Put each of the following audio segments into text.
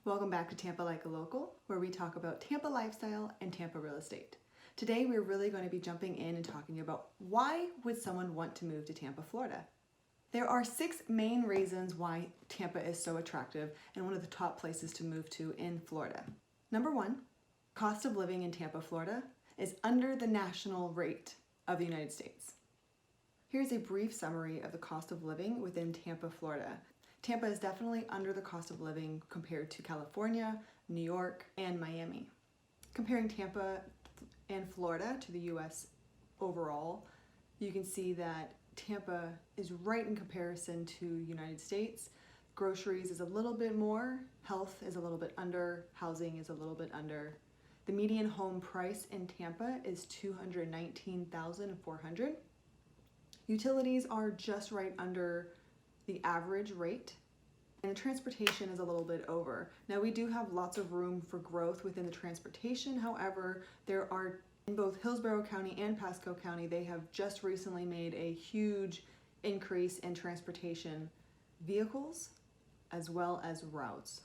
Welcome back to Tampa Like a Local, where we talk about Tampa lifestyle and Tampa real estate. Today we're really going to be jumping in and talking about why would someone want to move to Tampa, Florida. There are 6 main reasons why Tampa is so attractive and one of the top places to move to in Florida. Number 1, cost of living in Tampa, Florida is under the national rate of the United States. Here's a brief summary of the cost of living within Tampa, Florida. Tampa is definitely under the cost of living compared to California, New York, and Miami. Comparing Tampa and Florida to the US overall, you can see that Tampa is right in comparison to United States. Groceries is a little bit more, health is a little bit under, housing is a little bit under. The median home price in Tampa is $219,400. Utilities are just right under the average rate, and transportation is a little bit over. Now we do have lots of room for growth within the transportation. However, there are in both Hillsborough County and Pasco County, they have just recently made a huge increase in transportation vehicles as well as routes.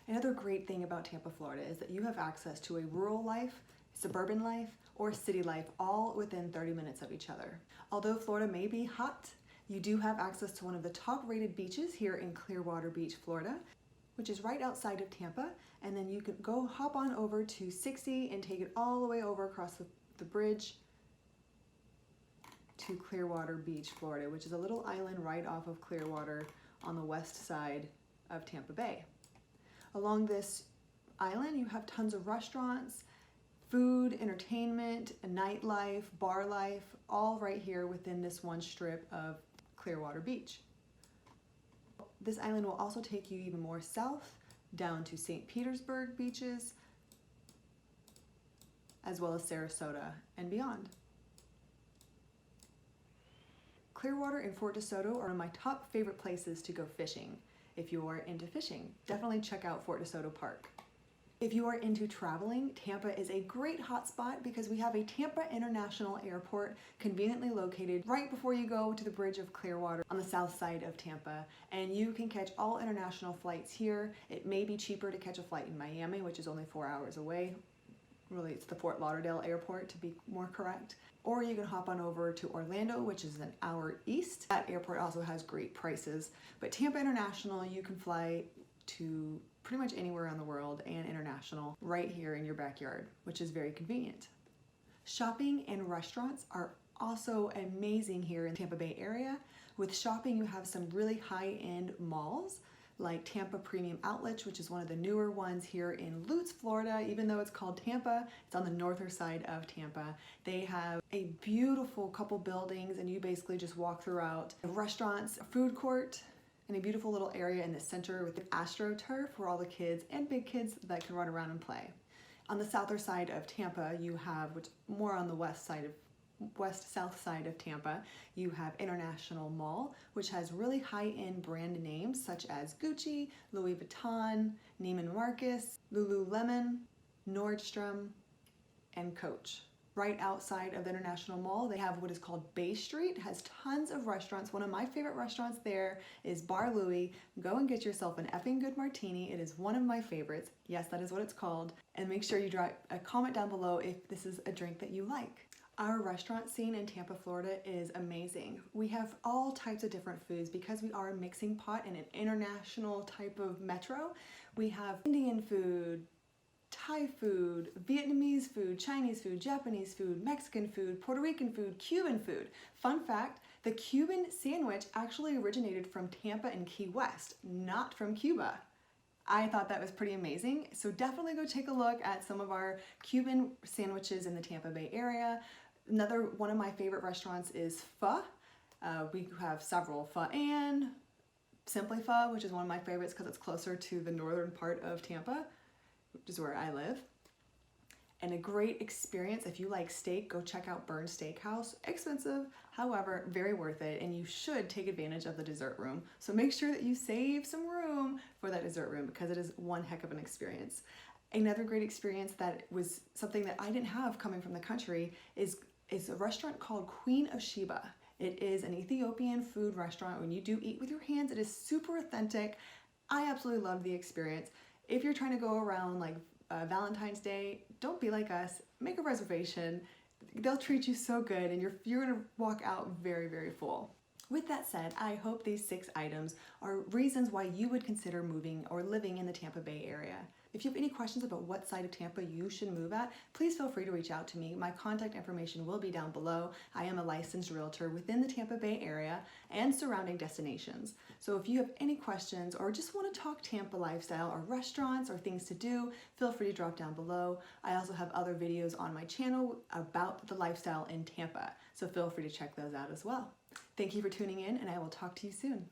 Another great thing about Tampa, Florida is that you have access to a rural life, suburban life, or city life all within 30 minutes of each other. Although Florida may be hot, you do have access to one of the top rated beaches here in Clearwater Beach, Florida, which is right outside of Tampa. And then you could go hop on over to 60 and take it all the way over across the bridge to Clearwater Beach, Florida, which is a little island right off of Clearwater on the west side of Tampa Bay. Along this island, you have tons of restaurants, food, entertainment, nightlife, bar life, all right here within this one strip of Clearwater Beach. This island will also take you even more south, down to St. Petersburg beaches, as well as Sarasota and beyond. Clearwater and Fort DeSoto are one of my top favorite places to go fishing. If you are into fishing, definitely check out Fort DeSoto Park. If you are into traveling, Tampa is a great hotspot because we have a Tampa International Airport conveniently located right before you go to the bridge of Clearwater on the south side of Tampa, and you can catch all international flights here. It may be cheaper to catch a flight in Miami, which is only 4 hours away. Really, it's the Fort Lauderdale Airport to be more correct. Or you can hop on over to Orlando, which is an hour east. That airport also has great prices, but Tampa International, you can fly to pretty much anywhere in the world and international right here in your backyard, which is very convenient. Shopping and restaurants are also amazing here in the Tampa Bay area. With shopping, you have some really high-end malls like Tampa Premium Outlets, which is one of the newer ones here in Lutz, Florida. Even though it's called Tampa, it's on the northern side of Tampa. They have a beautiful couple buildings, and you basically just walk throughout restaurants, a food court, and a beautiful little area in the center with the AstroTurf for all the kids and big kids that can run around and play. On the southern side of Tampa, you have, which more on the west-south side of Tampa, you have International Mall, which has really high-end brand names such as Gucci, Louis Vuitton, Neiman Marcus, Lululemon, Nordstrom, and Coach. Right outside of the International Mall, they have what is called Bay Street. It has tons of restaurants. One of my favorite restaurants there is Bar Louie. Go and get yourself an effing good martini. It is one of my favorites. Yes, that is what it's called. And make sure you drop a comment down below if this is a drink that you like. Our restaurant scene in Tampa, Florida is amazing. We have all types of different foods because we are a mixing pot in an international type of metro. We have Indian food, Thai food, Vietnamese food, Chinese food, Japanese food, Mexican food, Puerto Rican food, Cuban food. Fun fact, the Cuban sandwich actually originated from Tampa and Key West, not from Cuba. I thought that was pretty amazing. So definitely go take a look at some of our Cuban sandwiches in the Tampa Bay area. Another one of my favorite restaurants is Pho. We have several, Pho and Simply Pho, which is one of my favorites because it's closer to the northern part of Tampa, which is where I live. And a great experience, if you like steak, go check out Burn Steakhouse. Expensive, however, very worth it, and you should take advantage of the dessert room. So make sure that you save some room for that dessert room because it is one heck of an experience. Another great experience that was something that I didn't have coming from the country is a restaurant called Queen of Sheba. It is an Ethiopian food restaurant. When you do eat with your hands, it is super authentic. I absolutely loved the experience. If you're trying to go around like Valentine's Day, don't be like us. Make a reservation. They'll treat you so good and you're gonna walk out very, very full. With that said, I hope these 6 items are reasons why you would consider moving or living in the Tampa Bay area. If you have any questions about what side of Tampa you should move at, please feel free to reach out to me. My contact information will be down below. I am a licensed realtor within the Tampa Bay area and surrounding destinations. So if you have any questions or just want to talk Tampa lifestyle or restaurants or things to do, feel free to drop down below. I also have other videos on my channel about the lifestyle in Tampa, so feel free to check those out as well. Thank you for tuning in, and I will talk to you soon.